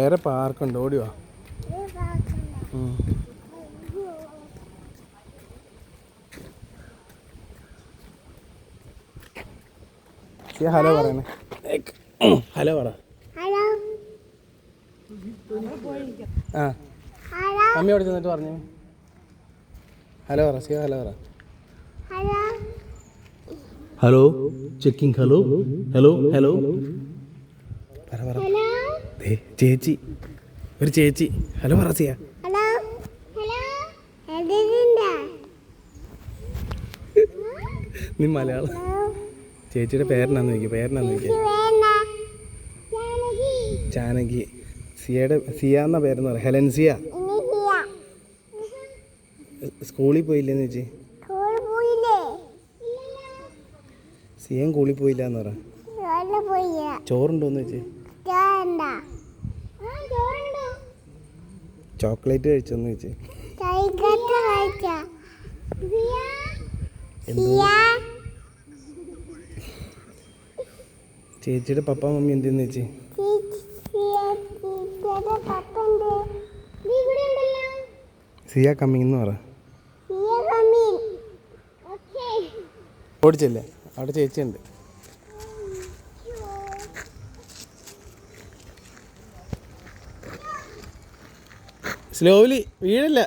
വേറെ പാർക്കുണ്ട്, ഓടിവാ. ഹലോ പറയണേ. ഹലോ പറ. ആ മമ്മി അവിടെ ചെന്നിട്ട് പറഞ്ഞു ഹലോ പറ. സിയ ഹലോ പറ. Hello checking. Hello hello hello പറ പറ. ചേച്ചി, ഒരു ചേച്ചി ഹലോ പറ. സിയ നീ മലയാളം. ചേച്ചിയുടെ പേരെന്നാന്ന് ചോദിക്കുക. ജാനകി. സിയ എന്ന പേരെന്ന് പറയാം. ഹെലൻ സിയ. സ്കൂളിൽ പോയില്ലേന്ന് ചേച്ചി? സിയം സ്കൂളിൽ പോയില്ല എന്ന് പറ. ചോറുണ്ടോന്ന് ചേച്ചി? ചോക്ലേറ്റ് കഴിച്ചോന്ന് ചേച്ചി? ചേച്ചിയുടെ പപ്പ മമ്മി എന്തെന്ന് ചേച്ചി? സിയ കമ്മിങ് എന്ന് പറ. ഓടിച്ചല്ലേ, അവിടെ ചേച്ചിയുണ്ട്. സ്ലോലി, വീഴില്ല.